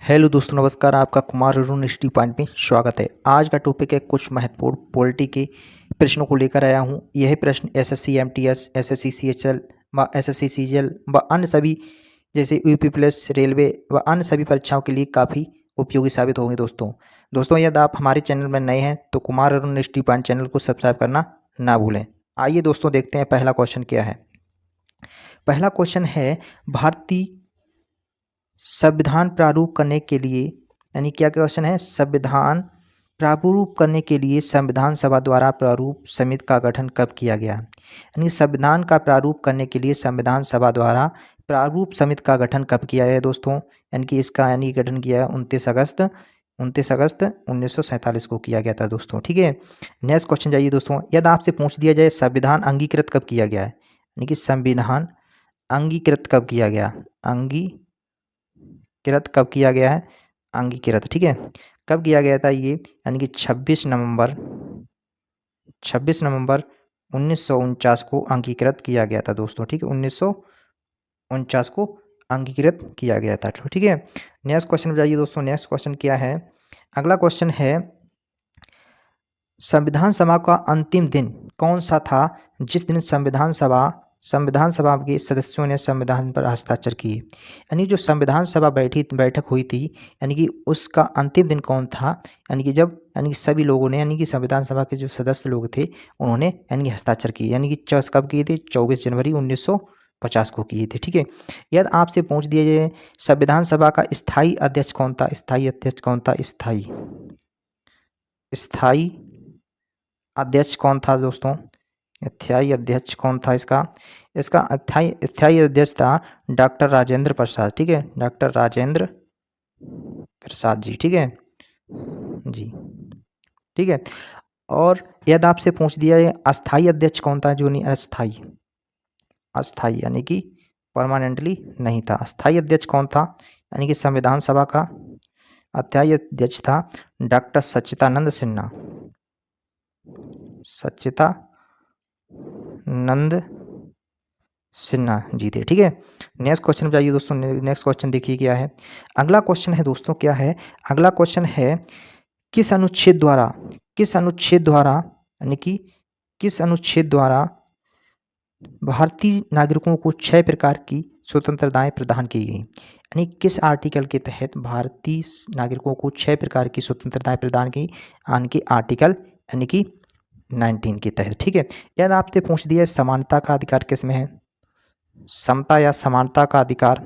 Hello दोस्तों, नमस्कार। आपका कुमार अरुण स्टडी पॉइंट में स्वागत है। आज का टॉपिक है कुछ महत्वपूर्ण पॉलिटी के प्रश्नों को लेकर आया हूं। यह प्रश्न एसएससी एमटीएस, एसएससी सीएचएल व एसएससी सीजीएल व अन्य सभी जैसे यूपी प्लस, रेलवे व अन्य सभी परीक्षाओं के लिए काफ़ी उपयोगी साबित होंगे। दोस्तों यदि आप हमारे चैनल में नए हैं तो Kumar Arun study point channel को सब्सक्राइब करना ना भूलें। आइए दोस्तों देखते हैं पहला क्वेश्चन क्या है। पहला क्वेश्चन है, भारतीय संविधान प्रारूप करने के लिए, यानी क्या क्वेश्चन है, संविधान प्रारूप करने के लिए संविधान सभा द्वारा प्रारूप समिति का गठन कब किया गया। यानी संविधान का प्रारूप करने के लिए संविधान सभा द्वारा प्रारूप समिति का गठन कब किया गया दोस्तों। यानी कि इसका गठन किया 29 अगस्त 1947 को किया गया था दोस्तों। ठीक है, नेक्स्ट क्वेश्चन जाइए दोस्तों। यदि आपसे पूछ दिया जाए संविधान अंगीकृत कब किया गया है, यानी कि संविधान अंगीकृत कब किया गया, अंगीकृत कब किया गया है, अंगीकृत, ठीक है, कब किया गया था ये, यानी कि 26 नवंबर 1949 को अंगीकृत किया गया था दोस्तों। ठीक है, 1949 को अंगीकृत किया गया था। ठीक है, नेक्स्ट क्वेश्चन जाइए दोस्तों। नेक्स्ट क्वेश्चन क्या है, अगला क्वेश्चन है, संविधान सभा का अंतिम दिन कौन सा था जिस दिन संविधान सभा के सदस्यों ने संविधान पर हस्ताक्षर किए। यानी जो संविधान सभा बैठक हुई थी, यानी कि उसका अंतिम दिन कौन था, यानी कि जब यानी कि सभी लोगों ने, यानी कि संविधान सभा के जो सदस्य लोग थे उन्होंने यानी कि हस्ताक्षर किए, यानी कि कब किए थे, 24 जनवरी 1950 को किए थे। ठीक है, यदि आपसे पूछ दिया जाए संविधान सभा का स्थायी अध्यक्ष कौन था, स्थायी अध्यक्ष कौन था दोस्तों, स्थायी अध्यक्ष कौन था इसका स्थायी अध्यक्ष था डॉक्टर राजेंद्र प्रसाद। ठीक है, डॉक्टर राजेंद्र प्रसाद जी। ठीक है जी, ठीक है। और यदि आपसे पूछ दिया है अस्थाई अध्यक्ष कौन था, जो नहीं, अस्थाई यानी कि परमानेंटली नहीं था। अस्थाई अध्यक्ष कौन था, यानी कि संविधान सभा का अस्थाई अध्यक्ष था डॉक्टर सच्चिदानंद सिन्हा जी थे। ठीक है, नेक्स्ट क्वेश्चन जाइए दोस्तों। नेक्स्ट क्वेश्चन देखिए क्या है। अगला क्वेश्चन है दोस्तों, क्या है, अगला क्वेश्चन है, किस अनुच्छेद द्वारा यानी कि किस अनुच्छेद द्वारा भारतीय नागरिकों को 6 प्रकार की स्वतंत्रताएं प्रदान की गई। यानी किस आर्टिकल के तहत भारतीय नागरिकों को 6 प्रकार की स्वतंत्रताएं प्रदान की, यानी कि आर्टिकल यानी कि 19 के तहत। ठीक है, यदि आपसे पूछ दिया समानता का अधिकार किस में है, समता या समानता का अधिकार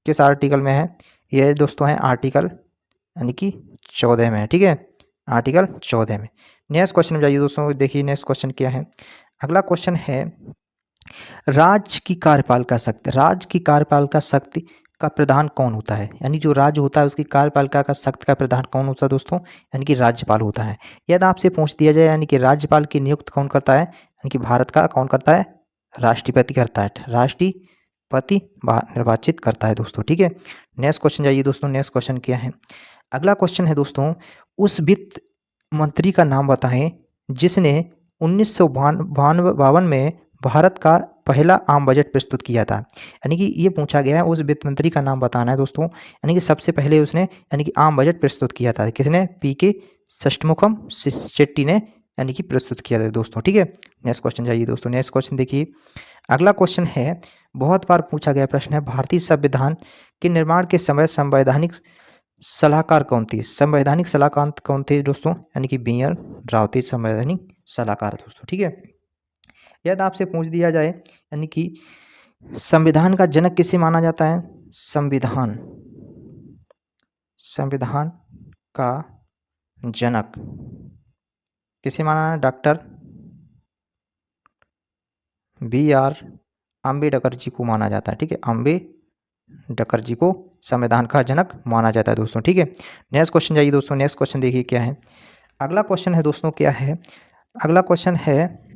किस आर्टिकल में है, यह दोस्तों है आर्टिकल यानी कि 14 में है। ठीक है, आर्टिकल 14 में। नेक्स्ट क्वेश्चन में जाइए दोस्तों, देखिए नेक्स्ट क्वेश्चन क्या है। अगला क्वेश्चन है, राज्य की कार्यपालिका शक्ति का प्रधान कौन होता है। यानी जो राज्य होता है उसकी कार्यपालिका का शक्ति का प्रधान कौन होता है दोस्तों, यानी कि राज्यपाल होता है। यदि आपसे पूछ दिया जाए यानी कि राज्यपाल की नियुक्त कौन करता है, यानी कि भारत का कौन करता है, राष्ट्रपति करता है, राष्ट्रपति निर्वाचित करता है दोस्तों। ठीक है, नेक्स्ट क्वेश्चन जाइए दोस्तों। नेक्स्ट क्वेश्चन क्या है, अगला क्वेश्चन है दोस्तों, उस वित्त मंत्री का नाम बताएं जिसने 1952 में भारत का पहला आम बजट प्रस्तुत किया था। यानी कि ये पूछा गया है, उस वित्त मंत्री का नाम बताना है दोस्तों। यानी कि सबसे पहले उसने यानी कि आम बजट प्रस्तुत किया था, किसने, पीके षष्ठमुखम शेट्टी ने यानी कि प्रस्तुत किया था दोस्तों। ठीक है, नेक्स्ट क्वेश्चन जाइए दोस्तों। नेक्स्ट क्वेश्चन देखिए, अगला क्वेश्चन है, बहुत बार पूछा गया प्रश्न है, भारतीय संविधान के निर्माण के समय संवैधानिक सलाहकार कौन थे। संवैधानिक सलाहकार कौन थे दोस्तों, यानी कि बी आर राव थे संवैधानिक सलाहकार दोस्तों। ठीक है, यदि आपसे पूछ दिया जाए यानी कि संविधान का जनक किसे माना जाता है, संविधान का जनक किसे माना है, doctor B are Ambedkar ji को माना जाता है। ठीक है, अम्बेडकर जी को संविधान का जनक माना जाता है दोस्तों। ठीक है, नेक्स्ट क्वेश्चन जाइए दोस्तों। नेक्स्ट क्वेश्चन देखिए क्या है। अगला क्वेश्चन है दोस्तों, क्या है, अगला क्वेश्चन है,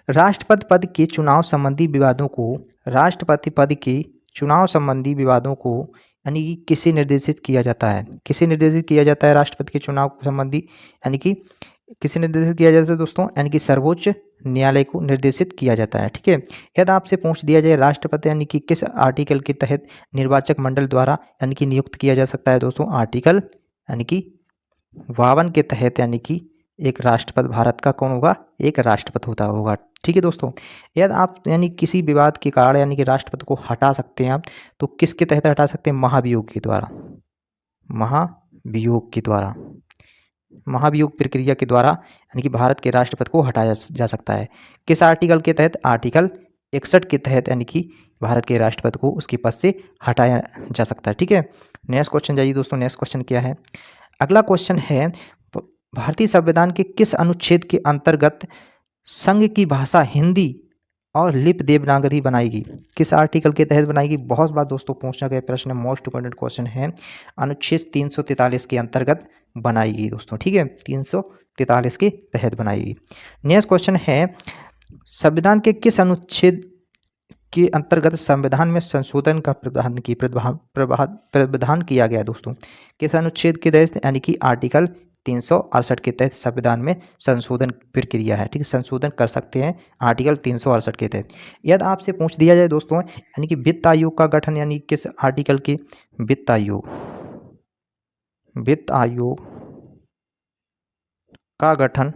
राष्ट्रपति पद के चुनाव संबंधी विवादों को यानी कि किसे निर्देशित किया जाता है, राष्ट्रपति के चुनाव संबंधी, यानी कि किसे निर्देशित किया जाता है दोस्तों, यानी कि सर्वोच्च न्यायालय को निर्देशित किया जाता है। ठीक है, यदि आपसे पूछ दिया जाए राष्ट्रपति यानी कि किस आर्टिकल के तहत निर्वाचक मंडल द्वारा यानी कि नियुक्त किया जा सकता है दोस्तों, आर्टिकल यानी कि 52 के तहत यानी कि एक राष्ट्रपति भारत का कौन होगा, एक राष्ट्रपति होता होगा। ठीक है दोस्तों, यदि आप यानी किसी विवाद के कारण यानी कि राष्ट्रपति को हटा सकते हैं आप, तो किसके तहत हटा सकते हैं, महाभियोग के द्वारा, महाभियोग के द्वारा, महाभियोग प्रक्रिया के द्वारा यानी कि भारत के राष्ट्रपति को हटाया जा सकता है। किस आर्टिकल के तहत, आर्टिकल 61 के तहत यानी कि भारत के राष्ट्रपति को उसके पद से हटाया जा सकता है। ठीक है, नेक्स्ट क्वेश्चन जाइए दोस्तों। नेक्स्ट क्वेश्चन क्या है, अगला क्वेश्चन है भारतीय संविधान के किस अनुच्छेद के अंतर्गत संघ की भाषा हिंदी और लिपि देवनागरी बनाएगी, किस आर्टिकल के तहत बनाएगी। बहुत बार दोस्तों पूछा गया प्रश्न, मोस्ट इंपोर्टेंट क्वेश्चन है, अनुच्छेद 343 के अंतर्गत बनाएगी दोस्तों। ठीक है, 343 के तहत बनाएगी। नेक्स्ट क्वेश्चन है संविधान के किस अनुच्छेद के अंतर्गत संविधान में संशोधन का प्रावधान किया गया दोस्तों, किस अनुच्छेद के तहत, यानी कि आर्टिकल 368 के तहत संविधान में संशोधन प्रक्रिया है। ठीक है, संशोधन कर सकते हैं आर्टिकल 368 के तहत। यदि आपसे पूछ दिया जाए दोस्तों यानी कि वित्त आयोग का गठन यानी किस आर्टिकल के, वित्त आयोग, वित्त आयोग का गठन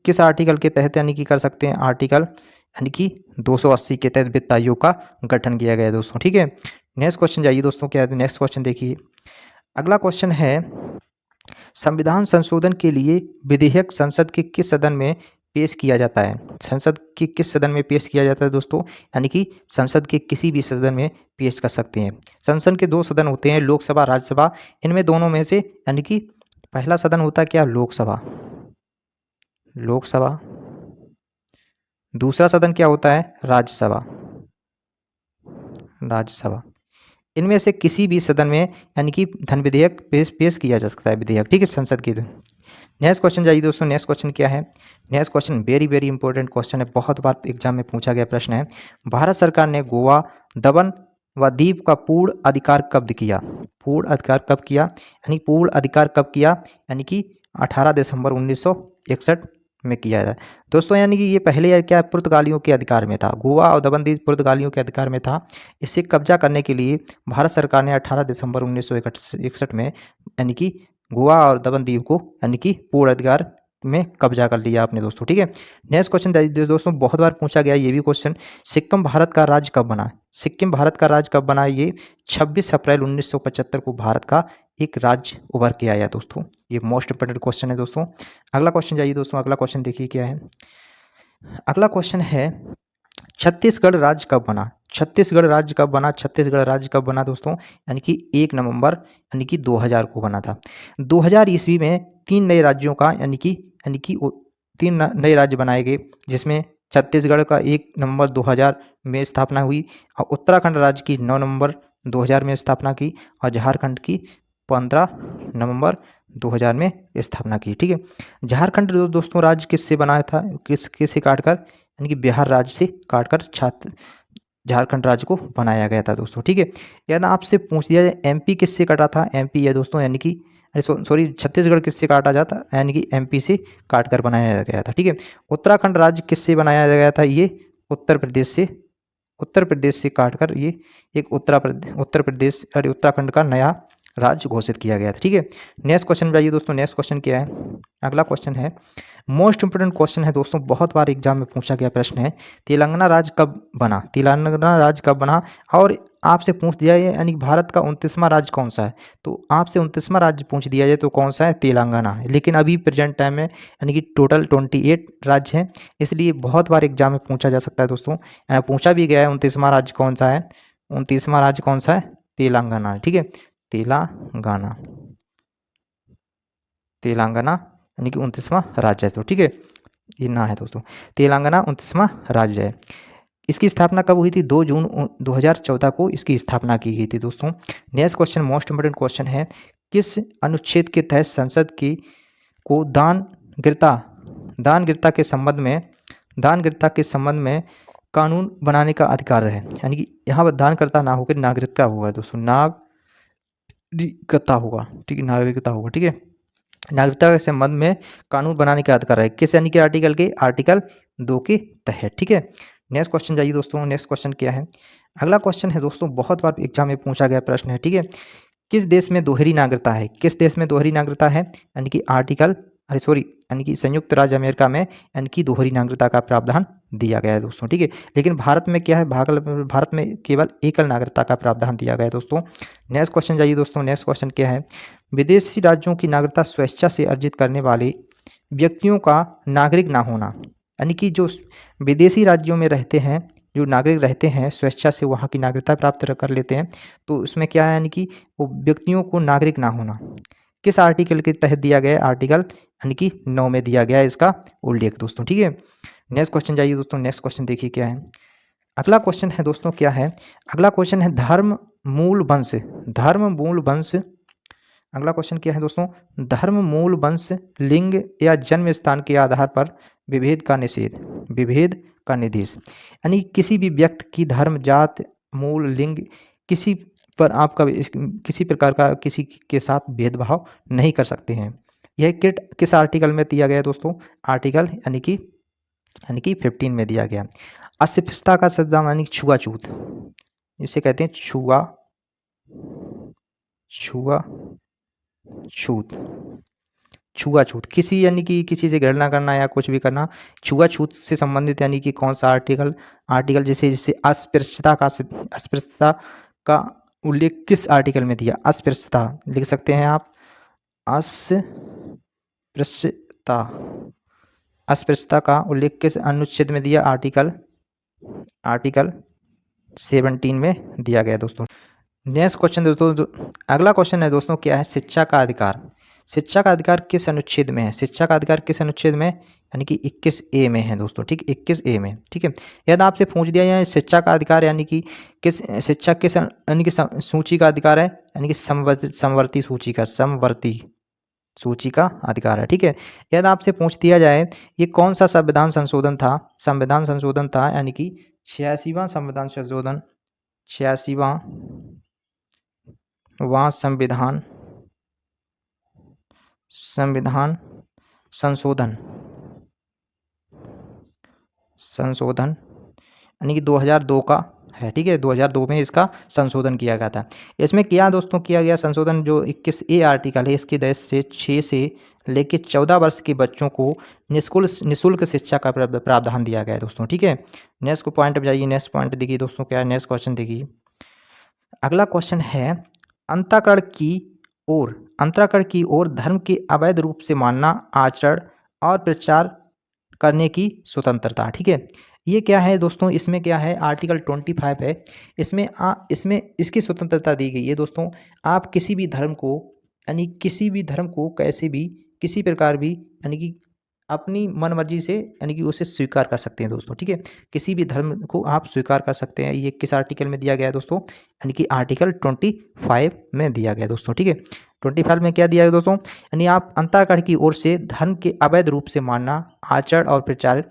किस आर्टिकल के तहत यानी कि कर सकते हैं, आर्टिकल यानी कि 280 के तहत वित्त आयोग का गठन किया गया दोस्तों। ठीक है, नेक्स्ट क्वेश्चन जाइए दोस्तों, क्या है नेक्स्ट क्वेश्चन देखिए। अगला क्वेश्चन है संविधान संशोधन के लिए विधेयक संसद के किस सदन में पेश किया जाता है, संसद के किस सदन में पेश किया जाता है दोस्तों, यानी कि संसद के किसी भी सदन में पेश कर सकते हैं। संसद के 2 सदन होते हैं, लोकसभा, राज्यसभा, इनमें दोनों में से यानी कि पहला सदन होता है क्या, लोकसभा, लोकसभा, दूसरा सदन क्या होता है, राज्यसभा, राज्यसभा। इनमें से किसी भी सदन में यानी कि धन विधेयक पेश किया जा सकता है, विधेयक। ठीक है, संसद की। नेक्स्ट क्वेश्चन जाइए दोस्तों। नेक्स्ट क्वेश्चन क्या है, next question very very important question है, बहुत बार एग्जाम में पूछा गया प्रश्न है। भारत सरकार ने गोवा, दमन व दीव का पूर्ण अधिकार कब किया, पूर्ण अधिकार कब किया, यानी पूर्ण अधिकार कब किया, यानी कि 18 दिसंबर 1961 में किया है दोस्तों। यानी कि ये पहले क्या पुर्तगालियों के अधिकार में था, गोवा और दमन दीव पुर्तगालियों के अधिकार में था। इससे कब्जा करने के लिए भारत सरकार ने 18 दिसंबर 1961 में यानी कि गोवा और दमन दीव को यानी कि पूर्ण अधिकार में कब्जा कर लिया आपने दोस्तों। ठीक है, नेक्स्ट क्वेश्चन दोस्तों, बहुत बार पूछा गया ये भी क्वेश्चन, सिक्किम भारत का राज्य कब बना, सिक्किम भारत का राज्य कब बना, ये 26 अप्रैल 1975 को भारत का एक राज्य उभर के आया दोस्तों। ये मोस्ट इंपोर्टेंट क्वेश्चन है दोस्तों। अगला क्वेश्चन जाइए दोस्तों। अगला क्वेश्चन देखिए क्या है, अगला क्वेश्चन है छत्तीसगढ़ राज्य कब बना, छत्तीसगढ़ राज्य कब बना, छत्तीसगढ़ राज्य कब बना दोस्तों, यानी कि 1 नवंबर यानी कि 2000 को बना था। 2000 ईस्वी में 3 नए राज्यों का यानी कि 3 नए राज्य बनाए गए, जिसमें छत्तीसगढ़ का 1 नवंबर 2000 में स्थापना हुई और उत्तराखंड राज्य की 9 नवंबर 2000 में स्थापना की और झारखंड की 15 नवंबर 2000 में स्थापना की। ठीक है, झारखंड दोस्तों राज्य किससे बनाया था, किससे काटकर, यानी कि बिहार राज्य से काटकर झारखंड राज्य को बनाया गया था दोस्तों। ठीक है, यदि आपसे पूछ दिया जाए एमपी किससे काटा था, एमपी है दोस्तों, यानी कि सॉरी छत्तीसगढ़ किससे काटा जाता, यानी कि एमपी से काटकर बनाया गया था। ठीक है, उत्तराखंड राज्य किससे बनाया गया था, ये उत्तर प्रदेश से काटकर ये एक उत्तर प्रदेश और उत्तराखंड का नया राज्य घोषित किया गया था। ठीक है, नेक्स्ट क्वेश्चन जाइए दोस्तों। नेक्स्ट क्वेश्चन क्या है, अगला क्वेश्चन है मोस्ट इंपोर्टेंट क्वेश्चन है दोस्तों, बहुत बार एग्जाम में पूछा गया प्रश्न है, तेलंगाना राज्य कब बना, तेलंगाना राज्य कब बना। और आपसे पूछ दिया जाए यानी भारत का 29वां राज्य कौन सा है, तो आपसे 29वां राज्य पूछ दिया जाए तो कौन सा है, तेलंगाना है। लेकिन अभी प्रेजेंट टाइम में यानी कि टोटल 28 राज्य हैं, इसलिए बहुत बार एग्जाम में पूछा जा सकता है दोस्तों, पूछा भी गया है 29वां राज्य कौन सा है, 29वां राज्य कौन सा है, तेलंगाना है। ठीक है, तेलंगाना, तेलंगाना यानी कि 29वां राज्य है तो। ठीक है, ये ना है दोस्तों, तेलंगाना 29वां राज्य है। इसकी स्थापना कब हुई थी, 2 जून 2014 को इसकी स्थापना की गई थी दोस्तों। Next question most important question है, किस अनुच्छेद के तहत संसद की को दानगीरता के संबंध में कानून बनाने का अधिकार है, यानी कि यहाँ पर दानकर्ता ना होकर नागरिकता होगा दोस्तों, नागरिकता होगा। ठीक है, नागरिकता होगा। ठीक है, नागरिकता के संबंध में कानून बनाने का अधिकार है। किस यानी कि आर्टिकल के? आर्टिकल 2 के तहत। ठीक है, नेक्स्ट क्वेश्चन जाइए दोस्तों। नेक्स्ट क्वेश्चन क्या है? अगला क्वेश्चन है दोस्तों, बहुत बार एग्जाम में पूछा गया प्रश्न है। ठीक है, किस देश में दोहरी नागरिकता है? किस देश में दोहरी नागरिकता है? यानी कि यानी कि संयुक्त राज्य अमेरिका में यानी कि दोहरी नागरिकता का प्रावधान दिया गया है दोस्तों। ठीक है, लेकिन भारत में क्या है? भारत में केवल एकल नागरिकता का प्रावधान दिया गया है दोस्तों। नेक्स्ट क्वेश्चन जाइए दोस्तों। नेक्स्ट क्वेश्चन क्या है? विदेशी राज्यों की नागरिकता स्वेच्छा से अर्जित करने वाले व्यक्तियों का नागरिक ना होना, यानी कि जो विदेशी राज्यों में रहते हैं, जो नागरिक रहते हैं, स्वेच्छा से वहाँ की नागरिकता प्राप्त कर लेते हैं, तो उसमें क्या है? यानी कि वो व्यक्तियों को नागरिक ना होना किस आर्टिकल के तहत दिया गया है? आर्टिकल यानी कि 9 में दिया गया है इसका उल्लेख दोस्तों। ठीक है, नेक्स्ट क्वेश्चन जाइए दोस्तों। नेक्स्ट क्वेश्चन देखिए क्या है? अगला क्वेश्चन है दोस्तों, क्या है? अगला क्वेश्चन है धर्म मूल वंश। धर्म मूल वंश। अगला क्वेश्चन क्या है दोस्तों? धर्म मूल वंश, लिंग या जन्म स्थान के आधार पर विभेद का निषेध। विभेद का निर्देश, यानी किसी भी व्यक्ति की धर्म, जात, मूल, लिंग किसी पर आपका किसी प्रकार का किसी के साथ भेदभाव नहीं कर सकते हैं। यह किस आर्टिकल में दिया गया है दोस्तों? आर्टिकल यानी कि 15 में दिया गया। अस्पृश्यता का सिद्धांत यानी छुआछूत, जिसे कहते हैं छुआछूत किसी यानी कि किसी से घृणा करना या कुछ भी करना, छुआछूत से संबंधित यानी कि कौन सा आर्टिकल? आर्टिकल जैसे अस्पृश्यता का उल्लेख किस आर्टिकल में दिया? अस्पृश्यता लिख सकते हैं आप, अस्पृश्यता। अस्पृश्यता का उल्लेख किस अनुच्छेद में दिया? आर्टिकल 17 में दिया गया दोस्तों। नेक्स्ट क्वेश्चन दोस्तों, अगला क्वेश्चन है दोस्तों, क्या है? शिक्षा का अधिकार। शिक्षा का अधिकार किस अनुच्छेद में है? शिक्षा का अधिकार किस अनुच्छेद में? यानी कि 21A में है दोस्तों। ठीक, 21A में। ठीक है, यदि आपसे पूछ दिया जाए शिक्षा का अधिकार यानी कि किस शिक्षा किस यानी कि सूची का अधिकार है, यानी कि समवर्ती सूची का अधिकार है। ठीक है, यदि आपसे पूछ दिया जाए ये कौन सा संविधान संशोधन था? संविधान संशोधन था यानी कि 86वां संविधान संशोधन, 86वां संविधान संशोधन यानी कि 2002 का है। ठीक है, 2002 में इसका संशोधन किया गया था। इसमें क्या दोस्तों किया गया संशोधन? जो 21A आर्टिकल है, इसके तहत से 6 से लेकर 14 वर्ष के बच्चों को निःशुल्क शिक्षा का प्रावधान दिया गया है दोस्तों। ठीक है, नेक्स्ट पॉइंट पे जाइए। नेक्स्ट पॉइंट देखिए दोस्तों, क्या है? नेक्स्ट क्वेश्चन देखिए। अगला क्वेश्चन है अंतःकरण की ओर धर्म के अवैध रूप से मानना, आचरण और प्रचार करने की स्वतंत्रता। ठीक है, ये क्या है दोस्तों? इसमें क्या है? आर्टिकल 25 है। इसमें इसकी स्वतंत्रता दी गई है दोस्तों। आप किसी भी धर्म को कैसे भी किसी प्रकार भी यानी कि अपनी मनमर्जी से यानी कि उसे स्वीकार कर सकते हैं दोस्तों। ठीक है, किसी भी धर्म को आप स्वीकार कर सकते हैं। ये किस आर्टिकल में दिया गया है दोस्तों? यानी कि आर्टिकल 25 में दिया गया है दोस्तों। ठीक है, 25 में क्या दिया है दोस्तों? यानी आप अंतःकरण की ओर से धर्म के अवैध रूप से मानना, आचरण और प्रचार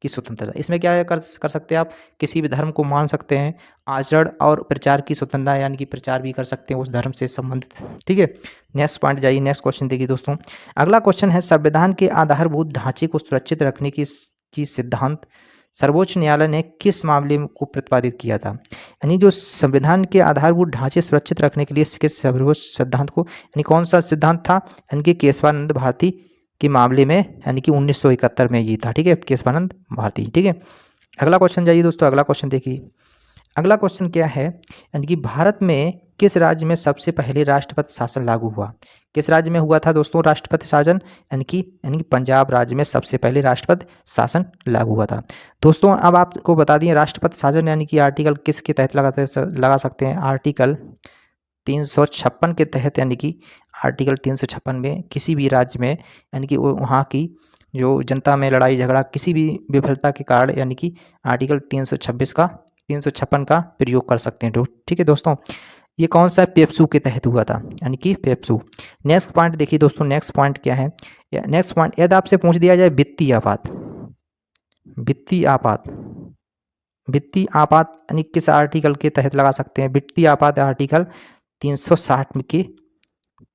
की स्वतंत्रता। इसमें क्या कर सकते हैं? आप किसी भी धर्म को मान सकते हैं, आचरण और प्रचार की स्वतंत्रता यानी कि प्रचार भी कर सकते हैं उस धर्म से संबंधित। ठीक है, नेक्स्ट पॉइंट जाइए। नेक्स्ट क्वेश्चन देखिए दोस्तों। अगला क्वेश्चन है संविधान के आधारभूत ढांचे को सुरक्षित रखने की सिद्धांत सर्वोच्च न्यायालय ने किस मामले को प्रतिपादित किया था? यानी जो संविधान के आधारभूत ढांचे सुरक्षित रखने के लिए किस सर्वोच्च सिद्धांत को, यानी कौन सा सिद्धांत था? यानी कि केशवानंद भारती के मामले में, यानी कि 1971 में ये था। ठीक है, केशवानंद भारती। ठीक है, अगला क्वेश्चन जाइए दोस्तों। अगला क्वेश्चन देखिए। अगला क्वेश्चन क्या है? यानी कि भारत में किस राज्य में सबसे पहले राष्ट्रपति शासन लागू हुआ? किस राज्य में हुआ था दोस्तों राष्ट्रपति शासन? यानी कि पंजाब राज्य में सबसे पहले राष्ट्रपति शासन लागू हुआ था दोस्तों। अब आपको बता दिए राष्ट्रपति शासन यानी कि आर्टिकल किसके तहत लगा सकते हैं? आर्टिकल 356 के तहत, यानी कि आर्टिकल 356 में किसी भी राज्य में यानी कि वहाँ की जो जनता में लड़ाई झगड़ा किसी भी विफलता के कारण यानी कि आर्टिकल 356 का प्रयोग कर सकते हैं। ठीक है दोस्तों, ये कौन सा? पेप्सू के तहत हुआ था, यानी कि पेप्सू। नेक्स्ट पॉइंट देखिए दोस्तों। नेक्स्ट पॉइंट क्या है? नेक्स्ट पॉइंट यदि आपसे पूछ दिया जाए वित्तीय आपात यानी किस आर्टिकल के तहत लगा सकते हैं? वित्तीय आपात आर्टिकल 360 के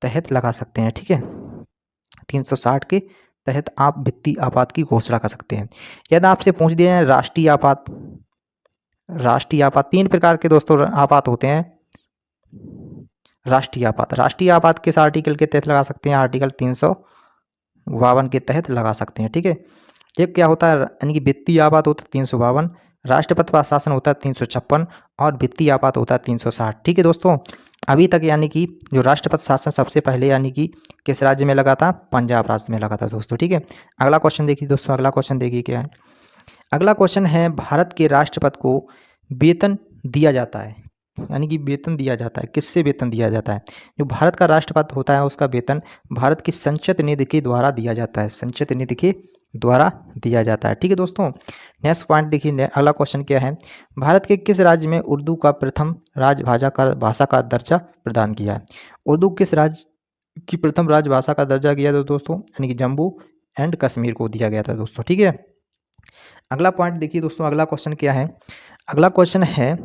तहत लगा सकते हैं। ठीक है, 360 के तहत आप वित्तीय आपात की घोषणा कर सकते हैं। यदि आपसे पूछ दिया है राष्ट्रीय आपात, राष्ट्रीय आपात 3 प्रकार के दोस्तों आपात होते हैं। राष्ट्रीय आपात किस आर्टिकल के तहत लगा सकते हैं? आर्टिकल 352 के तहत लगा सकते हैं, ठीक है। एक क्या होता है, यानी कि वित्तीय आपात होता है 352, राष्ट्रपति का शासन होता है 356 और वित्तीय आपात होता है 360, ठीक है दोस्तों। अभी तक यानी कि जो राष्ट्रपति शासन सबसे पहले यानी कि किस राज्य में लगा था? पंजाब राज्य में लगा था दोस्तों, ठीक है। अगला क्वेश्चन देखिए दोस्तों, अगला क्वेश्चन देखिए क्या है। अगला क्वेश्चन है भारत के राष्ट्रपति को वेतन दिया जाता है, यानी कि वेतन दिया जाता है, किससे वेतन दिया जाता है? जो भारत का राष्ट्रपति होता है उसका वेतन भारत की संचित निधि के द्वारा दिया जाता है, संचित निधि के द्वारा दिया जाता है, ठीक है दोस्तों। नेक्स्ट पॉइंट देखिए, अगला क्वेश्चन क्या है। भारत के किस राज्य में उर्दू का प्रथम भाषा का दर्जा प्रदान किया है? उर्दू किस राज्य की प्रथम राजभाषा का दर्जा किया था दोस्तों? यानी कि जम्मू एंड कश्मीर को दिया गया था दोस्तों, ठीक है। अगला पॉइंट देखिए दोस्तों, अगला क्वेश्चन क्या है। अगला क्वेश्चन है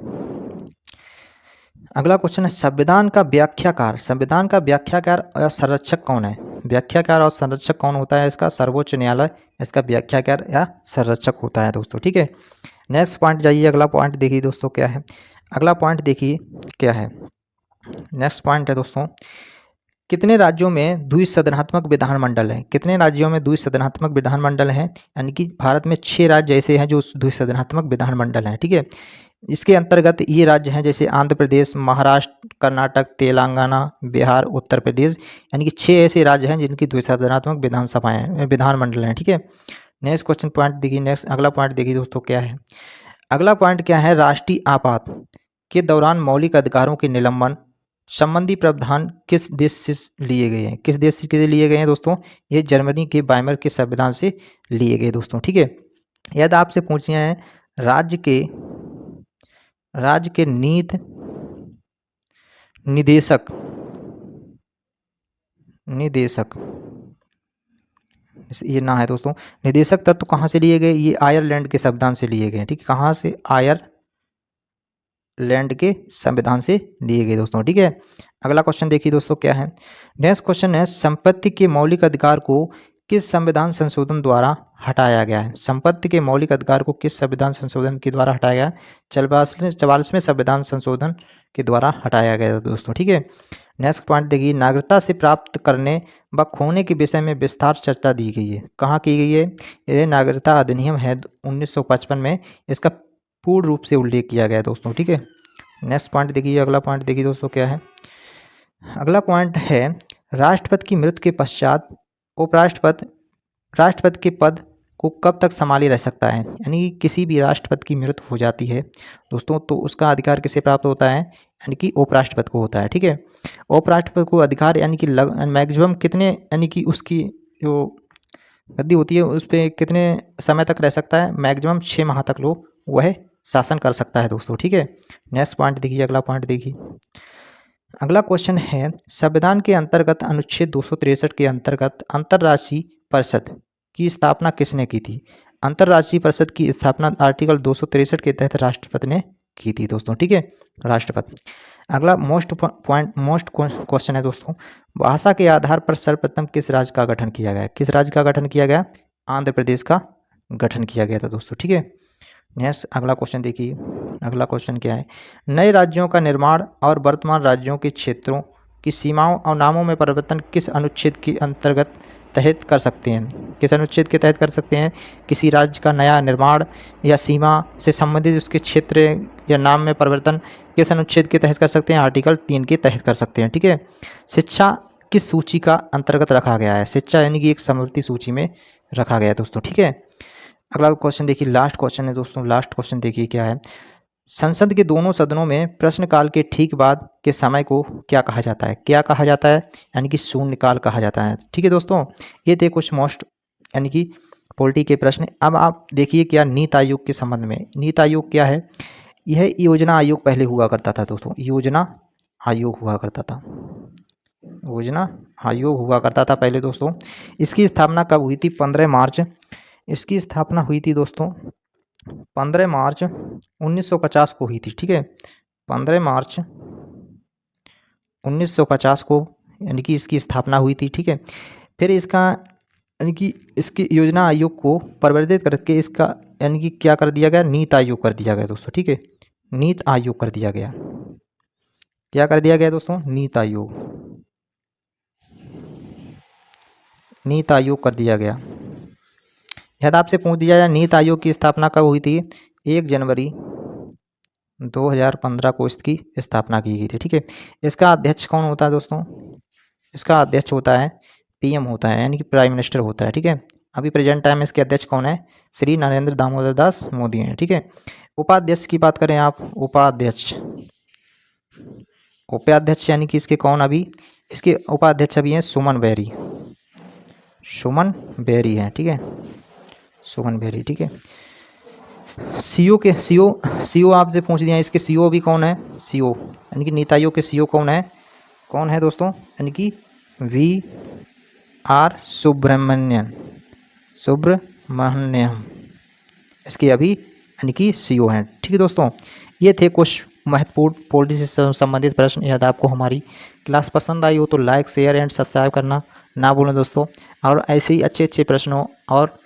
संविधान का व्याख्याकार और संरक्षक कौन है? व्याख्याकार और संरक्षक कौन होता है इसका? सर्वोच्च न्यायालय इसका व्याख्याकार या संरक्षक होता है दोस्तों, ठीक है। नेक्स्ट पॉइंट जाइए, अगला पॉइंट देखिए दोस्तों क्या है। अगला पॉइंट देखिए क्या है। नेक्स्ट पॉइंट है दोस्तों, कितने राज्यों में द्विसदनात्मक विधानमंडल है? कितने राज्यों में द्विसदनात्मक विधानमंडल है? यानी कि भारत में 6 राज्य ऐसे हैं जो द्विसदनात्मक विधानमंडल हैं, ठीक है। इसके अंतर्गत ये राज्य हैं जैसे आंध्र प्रदेश, महाराष्ट्र, कर्नाटक, तेलंगाना, बिहार, उत्तर प्रदेश, यानी कि 6 ऐसे राज्य हैं जिनकी द्विसदनात्मक विधानमंडल हैं, ठीक है। नेक्स्ट क्वेश्चन पॉइंट देखिए, नेक्स्ट अगला पॉइंट देखिए दोस्तों क्या है। अगला पॉइंट क्या है, राष्ट्रीय आपात के दौरान मौलिक अधिकारों के निलंबन संबंधी प्रावधान किस देश से लिए गए हैं? किस देश से लिए गए हैं दोस्तों? ये जर्मनी के वाइमर के संविधान से लिए गए दोस्तों, ठीक है। यदि आपसे पूछे हैं राज्य के नीति निदेशक ये ना है दोस्तों, निदेशक तत्व कहाँ से लिए गए? ये आयरलैंड के संविधान से लिए गए हैं, ठीक है। कहाँ से? आयरलैंड के संविधान से लिए गए दोस्तों, ठीक है। अगला क्वेश्चन देखिए दोस्तों क्या है। नेक्स्ट क्वेश्चन है संपत्ति के मौलिक अधिकार को किस संविधान संशोधन द्वारा हटाया गया है? संपत्ति के मौलिक अधिकार को किस संविधान संशोधन के द्वारा हटाया गया? 44वें संविधान संशोधन के द्वारा हटाया गया दोस्तों, ठीक है। नेक्स्ट पॉइंट देखिए, नागरिकता से प्राप्त करने व खोने के विषय में विस्तार चर्चा दी गई है। कहाँ की गई है? यह नागरिकता अधिनियम है 1955 में, इसका पूर्ण रूप से उल्लेख किया गया है दोस्तों, ठीक है। नेक्स्ट पॉइंट देखिए, अगला पॉइंट देखिए दोस्तों क्या है। अगला पॉइंट है राष्ट्रपति की मृत्यु के पश्चात राष्ट्रपति के पद को कब तक संभाले रह सकता है? यानी कि किसी भी राष्ट्रपति की मृत्यु हो जाती है दोस्तों तो उसका अधिकार किसे प्राप्त होता है? यानी कि उपराष्ट्रपति को होता है, ठीक है। उपराष्ट्रपति को अधिकार यानी कि मैक्सिमम कितने, यानी कि उसकी जो गद्दी होती है उस पर कितने समय तक रह सकता है? मैक्सिमम 6 माह तक लोग वह शासन कर सकता है दोस्तों, ठीक है। नेक्स्ट पॉइंट देखिए, अगला पॉइंट देखिए। अगला क्वेश्चन है संविधान के अंतर्गत अनुच्छेद 263 के अंतर्गत अंतर्राष्ट्रीय परिषद की स्थापना किसने की थी? अंतर्राष्ट्रीय परिषद की स्थापना आर्टिकल 263 के तहत राष्ट्रपति ने की थी दोस्तों, ठीक है, राष्ट्रपति। अगला मोस्ट क्वेश्चन है दोस्तों, भाषा के आधार पर सर्वप्रथम किस राज्य का गठन किया गया? किस राज्य का गठन किया गया? आंध्र प्रदेश का गठन किया गया था दोस्तों, ठीक है। नेक्स्ट अगला क्वेश्चन देखिए, अगला क्वेश्चन क्या है, नए राज्यों का निर्माण और वर्तमान राज्यों के क्षेत्रों की सीमाओं और नामों में परिवर्तन किस अनुच्छेद के अंतर्गत तहत कर सकते हैं? किस अनुच्छेद के तहत कर सकते हैं? किसी राज्य का नया निर्माण या सीमा से संबंधित उसके क्षेत्र या नाम में परिवर्तन किस अनुच्छेद के तहत कर सकते हैं? आर्टिकल 3 के तहत कर सकते हैं, ठीक है। शिक्षा किस सूची का अंतर्गत रखा गया है? शिक्षा यानी कि एक समवर्ती सूची में रखा गया है दोस्तों, ठीक है। अगला क्वेश्चन देखिए, लास्ट क्वेश्चन है दोस्तों, लास्ट क्वेश्चन देखिए क्या है। संसद के दोनों सदनों में प्रश्नकाल के ठीक बाद के समय को क्या कहा जाता है? क्या कहा जाता है? यानी कि शून्यकाल कहा जाता है, ठीक है दोस्तों। ये थे कुछ मोस्ट यानी कि पॉलिटी के प्रश्न। अब आप देखिए क्या नीति आयोग के संबंध में। नीति आयोग क्या है? यह योजना आयोग पहले हुआ करता था दोस्तों, योजना आयोग हुआ करता था, योजना आयोग हुआ करता था पहले दोस्तों। इसकी स्थापना कब हुई थी? 15 मार्च। इसकी स्थापना हुई थी दोस्तों 15 मार्च 1950 को हुई थी, ठीक है। 15 मार्च 1950 को यानी कि इसकी स्थापना हुई थी, ठीक है। फिर इसका यानी कि इसकी योजना आयोग को परिवर्तित करके इसका यानी कि क्या कर दिया गया, नीति आयोग कर दिया गया दोस्तों। ठीक है, नीति आयोग कर दिया गया। क्या कर दिया गया दोस्तों, नीति आयोग, नीति आयोग कर दिया गया। यदि आपसे पूछ दिया जाए नीति आयोग की स्थापना कब हुई थी, 1 जनवरी 2015 को इसकी स्थापना की गई थी। ठीक है, इसका अध्यक्ष कौन होता है दोस्तों, इसका अध्यक्ष होता है पीएम होता है, यानी कि प्राइम मिनिस्टर होता है। ठीक है, अभी प्रेजेंट टाइम में इसके अध्यक्ष कौन है, श्री नरेंद्र दामोदर दास मोदी हैं। ठीक है, उपाध्यक्ष की बात करें आप, उपाध्यक्ष, उपाध्यक्ष यानी कि इसके कौन, अभी इसके उपाध्यक्ष अभी हैं सुमन बेरी, सुमन बेरी हैं। ठीक है, सुमन बेरी। ठीक है, सीओ के सीओ आपसे पूछ दिया, इसके सीओ भी कौन है, सीओ यानी कि नीति आयोग के सीओ कौन है दोस्तों, यानी कि VR सुब्रमण्यम इसके अभी यानी कि सीओ हैं। ठीक है दोस्तों, ये थे कुछ महत्वपूर्ण पॉलिटी से संबंधित प्रश्न। यदि आपको हमारी क्लास पसंद आई हो तो लाइक, शेयर एंड सब्सक्राइब करना ना भूलें दोस्तों। और ऐसे ही अच्छे प्रश्नों और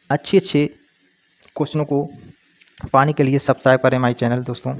अच्छे क्वेश्चनों को पाने के लिए सब्सक्राइब करें हमारे चैनल दोस्तों।